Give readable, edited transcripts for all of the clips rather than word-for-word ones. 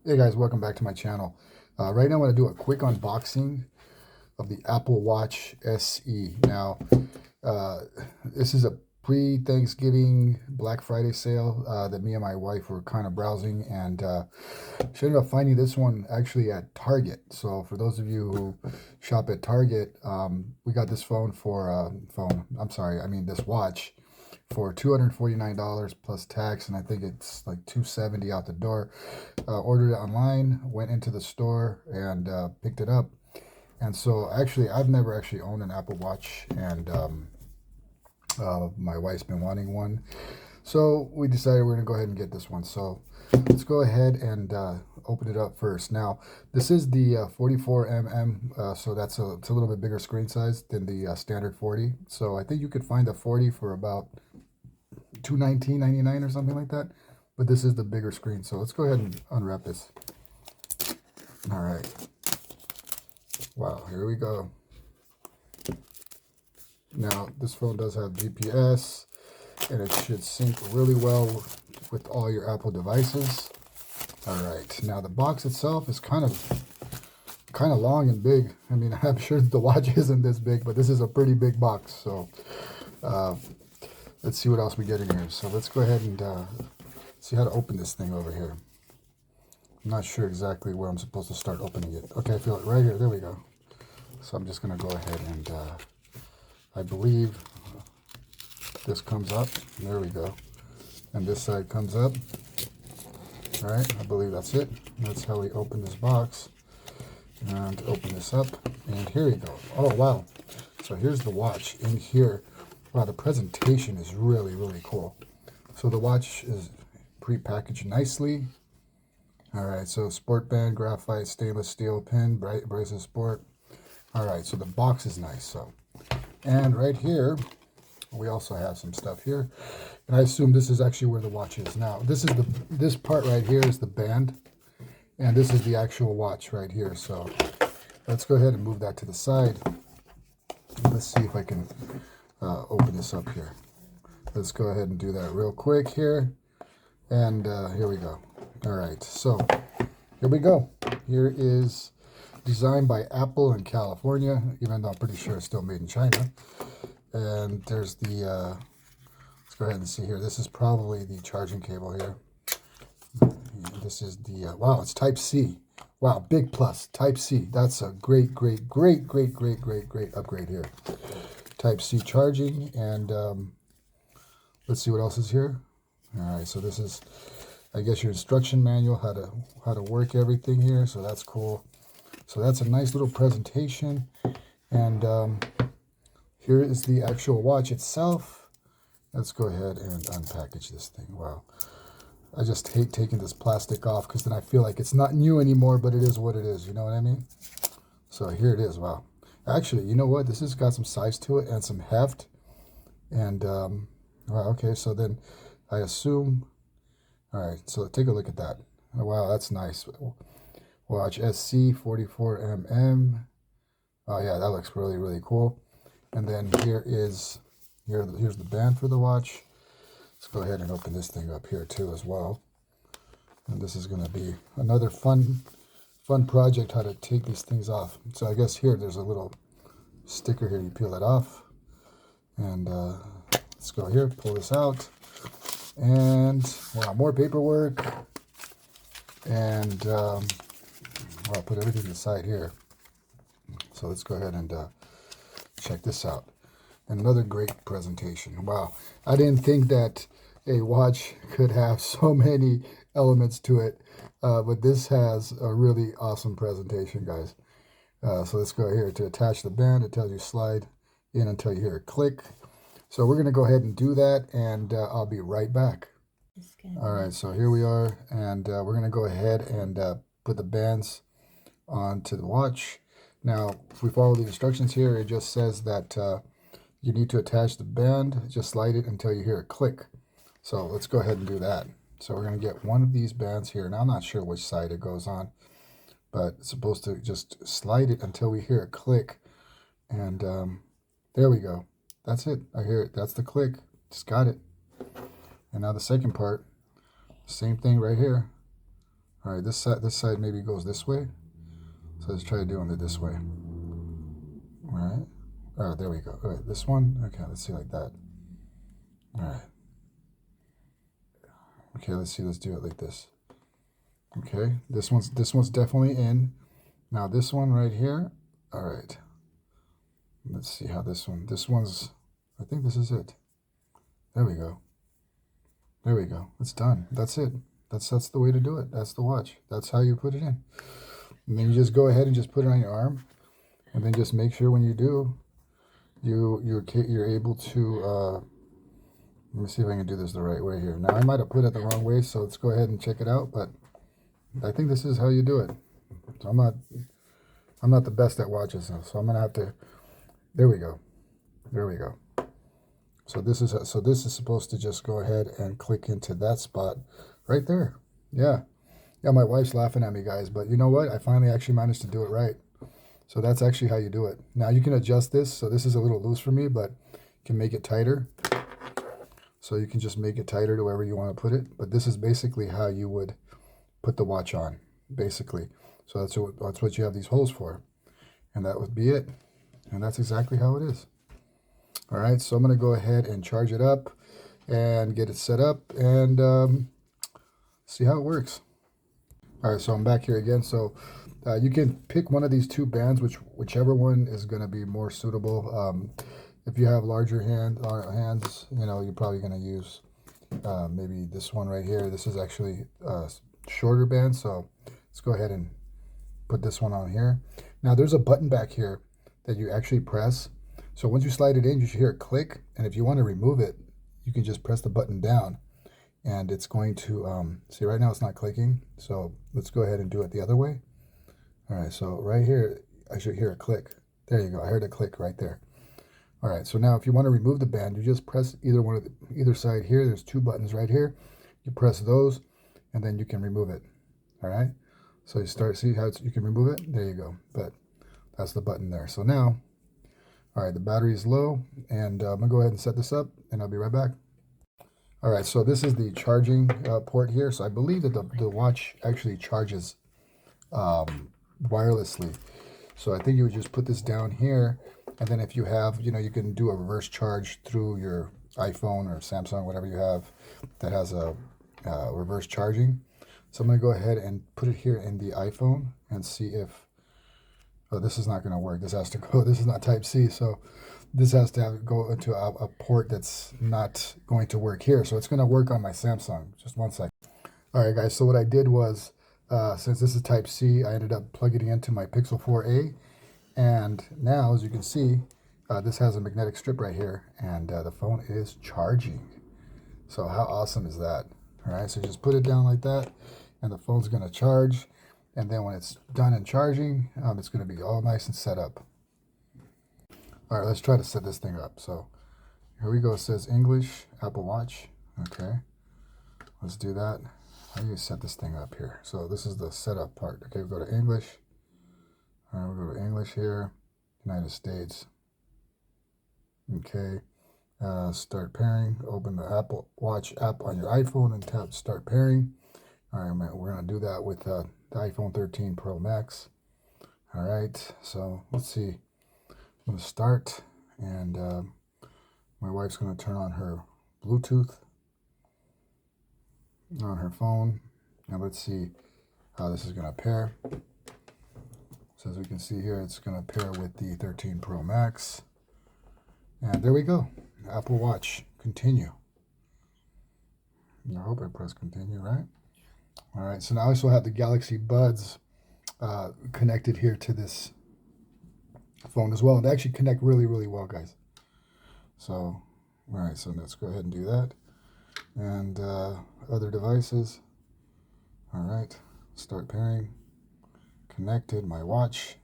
Hey guys, welcome back to my channel. Right now I'm going to do a quick unboxing of the Apple Watch SE. Now, uh, this is a pre-Thanksgiving Black Friday sale that me and my wife were kind of browsing, and she ended up finding this one actually at Target. So for those of you who shop at Target, we got this this watch for $249 plus tax, and I think it's like $270 out the door. Ordered it online, went into the store, and picked it up. And so, actually, I've never actually owned an Apple Watch, and my wife's been wanting one. So we decided we're gonna go ahead and get this one. So let's go ahead and open it up first. Now, this is the 44 mm, so it's a little bit bigger screen size than the standard 40. So I think you could find the 40 for about $219.99 or something like that. But this is the bigger screen. So let's go ahead and unwrap this. All right. Wow, here we go. Now, this phone does have GPS, and it should sync really well with all your Apple devices. All right. Now, the box itself is kind of long and big. I mean, I'm sure the watch isn't this big, but this is a pretty big box. So let's see what else we get in here. So let's go ahead and see how to open this thing over here. I'm not sure exactly where I'm supposed to start opening it. Okay, I feel it right here. There we go. So I'm just going to go ahead and I believe this comes up. There we go. And this side comes up. All right, I believe that's it. That's how we open this box. And open this up. And here we go. Oh, wow. So here's the watch in here. Wow, the presentation is really, really cool. So the watch is pre-packaged nicely. All right, so sport band, graphite, stainless steel pin, bracelet sport. All right, so the box is nice. So, and right here, we also have some stuff here, and I assume this is actually where the watch is. Now, this part right here is the band, and this is the actual watch right here. So, let's go ahead and move that to the side. Let's see if I can open this up here. Let's go ahead and do that real quick here, and here we go. All right, so here we go. Here is designed by Apple in California, even though I'm pretty sure it's still made in China. And there's the, let's go ahead and see here. This is probably the charging cable here. This is the, wow, it's Type C. Wow, big plus, Type C. That's a great upgrade here. Type C charging, and let's see what else is here. All right, so this is, I guess, your instruction manual, how to work everything here. So that's cool. So that's a nice little presentation. And here is the actual watch itself. Let's go ahead and unpackage this thing. Wow. I just hate taking this plastic off because then I feel like it's not new anymore, but it is what it is. You know what I mean? So here it is. Wow. Actually, you know what? This has got some size to it and some heft. And, wow, okay. So then I assume, all right, so take a look at that. Oh, wow, that's nice. Watch SC 44 mm. Oh yeah, that looks really, really cool. And then here's the band for the watch. Let's go ahead and open this thing up here too as well. And this is going to be another fun project, how to take these things off. So I guess here there's a little sticker here. You peel it off, and let's go here, pull this out, and wow, more paperwork. And I'll put everything to the side here. So let's go ahead and check this out. Another great presentation. Wow, I didn't think that a watch could have so many elements to it, but this has a really awesome presentation, guys. So let's go here to attach the band. It tells you slide in until you hear a click. So we're going to go ahead and do that, and I'll be right back. All right, so here we are, and we're going to go ahead and put the bands onto the watch. Now, if we follow the instructions here, it just says that you need to attach the band, just slide it until you hear a click. So let's go ahead and do that. So we're going to get one of these bands here. Now, I'm not sure which side it goes on, but it's supposed to just slide it until we hear a click. And there we go. That's it. I hear it. That's the click. Just got it. And now the second part, same thing right here. All right, this side maybe goes this way. So let's try doing it this way. All right. Oh, there we go. All right, this one. Okay, let's see like that. All right. Okay, let's see. Let's do it like this. Okay, this one's definitely in. Now this one right here. All right. Let's see how this one's. I think this is it. There we go. There we go. It's done. That's it. That's the way to do it. That's the watch. That's how you put it in. And then you just go ahead and just put it on your arm, and then just make sure when you do, you're able to. Let me see if I can do this the right way here. Now I might have put it the wrong way, so let's go ahead and check it out. But I think this is how you do it. So I'm not the best at watches, so I'm gonna have to. There we go. There we go. So this is supposed to just go ahead and click into that spot right there. Yeah. Yeah, my wife's laughing at me, guys, but you know what? I finally actually managed to do it right. So that's actually how you do it. Now you can adjust this. So this is a little loose for me, but you can make it tighter. So you can just make it tighter to wherever you want to put it. But this is basically how you would put the watch on, basically. So that's what you have these holes for. And that would be it. And that's exactly how it is. All right, so I'm going to go ahead and charge it up and get it set up and see how it works. All right, so I'm back here again. So you can pick one of these two bands, whichever one is going to be more suitable. If you have larger hands, you know, you're probably going to use maybe this one right here. This is actually a shorter band, so let's go ahead and put this one on here. Now there's a button back here that you actually press. So once you slide it in, you should hear it click. And if you want to remove it, you can just press the button down and it's going to, see right now it's not clicking. So let's go ahead and do it the other way. All right, so right here, I should hear it click. There you go, I heard it click right there. All right, so now if you want to remove the band, you just press either side here. There's two buttons right here. You press those and then you can remove it. All right, so you see how you can remove it? There you go, but that's the button there. So now, all right, the battery is low, and I'm gonna go ahead and set this up, and I'll be right back. All right, so this is the charging port here. So I believe that the watch actually charges wirelessly. So I think you would just put this down here, and then if you have, you know, you can do a reverse charge through your iPhone or Samsung, whatever you have that has a reverse charging. So I'm gonna go ahead and put it here in the iPhone and see if. Oh, this is not going to work. This has to go. This is not Type-C, so this has to go into a port that's not going to work here. So it's going to work on my Samsung. Just one second. All right, guys. So what I did was, since this is Type-C, I ended up plugging it into my Pixel 4a, and now, as you can see, this has a magnetic strip right here, and the phone is charging. So how awesome is that? All right. So just put it down like that, and the phone's going to charge. And then when it's done and charging, it's going to be all nice and set up. All right, let's try to set this thing up. So here we go. It says English, Apple Watch. Okay, let's do that. How do you set this thing up here? So this is the setup part. Okay, we go to English. All right, we'll go to English here, United States. Okay, start pairing. Open the Apple Watch app on your iPhone and tap Start Pairing. All right, we're going to do that with the iPhone 13 Pro Max. All right, so let's see. I'm going to start, and my wife's going to turn on her Bluetooth on her phone. And let's see how this is going to pair. So as we can see here, it's going to pair with the 13 Pro Max. And there we go. Apple Watch. Continue. I hope I press continue, right? All right, so now I also have the Galaxy Buds connected here to this phone as well. And they actually connect really, really well, guys. So, all right, so let's go ahead and do that. And other devices. All right, start pairing. Connected, my watch.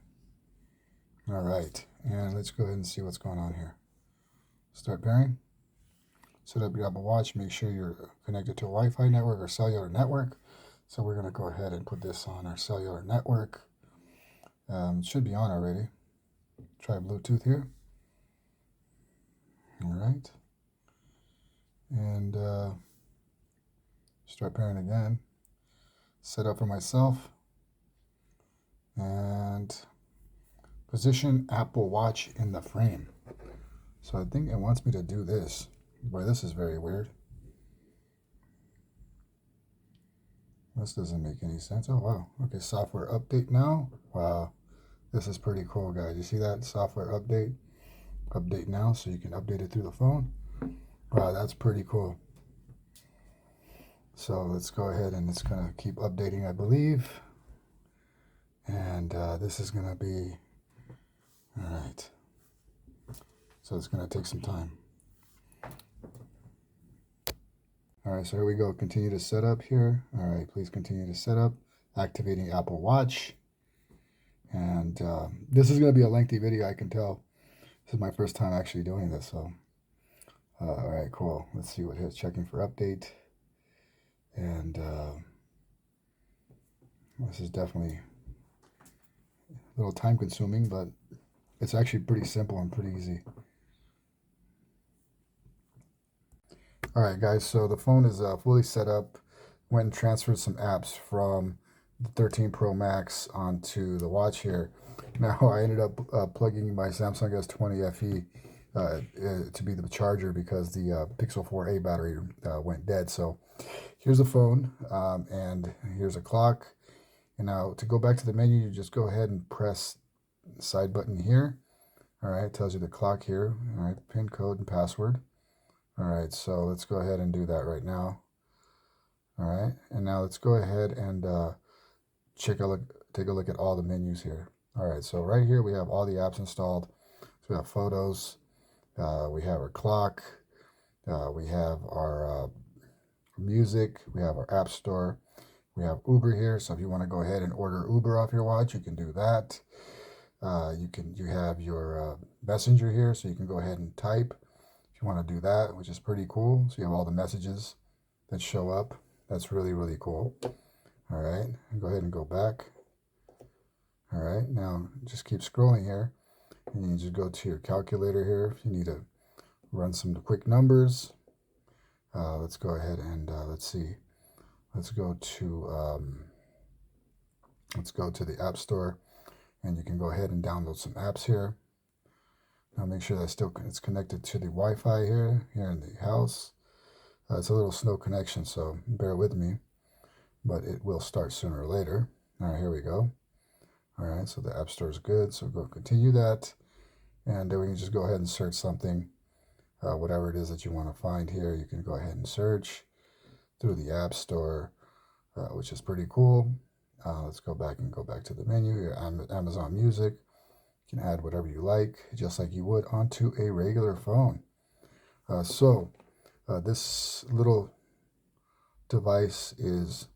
All right, and let's go ahead and see what's going on here. Start pairing. Set up your Apple Watch. Make sure you're connected to a Wi-Fi network or cellular network. So we're going to go ahead and put this on our cellular network. It should be on already. Try Bluetooth here. All right. And start pairing again. set up for myself. And position Apple Watch in the frame. So I think it wants me to do this. Boy, this is very weird. This doesn't make any sense. Oh, wow. Okay, software update now. Wow. This is pretty cool, guys. You see that? Software update. Update now, so you can update it through the phone. Wow, that's pretty cool. So let's go ahead and it's going to keep updating, I believe. And this is going to be, all right. So it's going to take some time. All right, so here we go. Continue to set up here. All right, please continue to set up. Activating Apple Watch. And this is going to be a lengthy video, I can tell. This is my first time actually doing this, so. All right, cool. Let's see what it is. Checking for update. And this is definitely a little time consuming, but it's actually pretty simple and pretty easy. All right, guys, so the phone is fully set up. Went and transferred some apps from the 13 Pro Max onto the watch here. Now I ended up plugging my Samsung S20 FE to be the charger because the Pixel 4a battery went dead. So here's a phone and here's a clock. And now to go back to the menu, you just go ahead and press the side button here. All right, it tells you the clock here. All right, pin code and password. All right, so let's go ahead and do that right now. All right, and now let's go ahead and take a look at all the menus here. All right, so right here we have all the apps installed. So we have photos, we have our clock, we have our music, we have our app store, we have Uber here. So if you want to go ahead and order Uber off your watch, you can do that. You have your messenger here, so you can go ahead and type if you want to do that, which is pretty cool. So you have all the messages that show up. That's really, really cool. All right, go ahead and go back. All right, now just keep scrolling here. And you just go to your calculator here if you need to run some quick numbers. Let's go ahead and let's see. Let's go to the App Store, and you can go ahead and download some apps here. Now make sure that it's connected to the Wi-Fi here in the house. It's a little slow connection, so bear with me, but it will start sooner or later. All right, here we go. All right, so the App Store is good, so go continue that, and then we can just go ahead and search something, whatever it is that you want to find here. You can go ahead and search through the App Store, which is pretty cool. Let's go back to the menu here. Amazon Music. You can add whatever you like, just like you would onto a regular phone. This little device is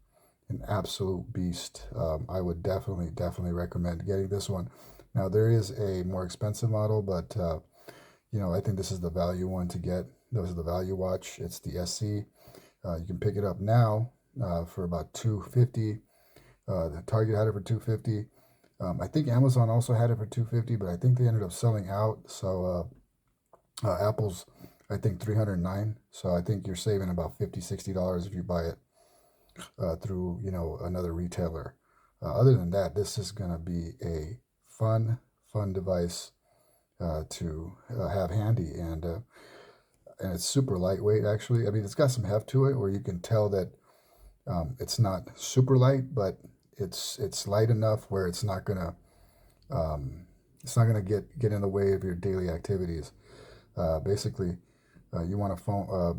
an absolute beast. I would definitely recommend getting this one. Now there is a more expensive model, but I think this is the value one to get. This is the value watch. It's the SC. You can pick it up now for about $250. The Target had it for $250. I think Amazon also had it for $250, but I think they ended up selling out. So Apple's, I think, $309. So I think you're saving about $50, $60 if you buy it through another retailer. Other than that, this is going to be a fun device to have handy, and it's super lightweight. Actually, I mean, it's got some heft to it where you can tell that it's not super light, but it's light enough where it's not gonna get in the way of your daily activities. Basically, you want a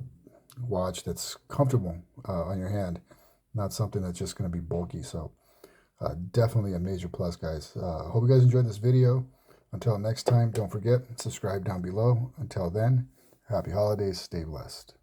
watch that's comfortable on your hand, not something that's just going to be bulky. So definitely a major plus, guys. Hope you guys enjoyed this video. Until next time, don't forget, subscribe down below. Until then, happy holidays, stay blessed.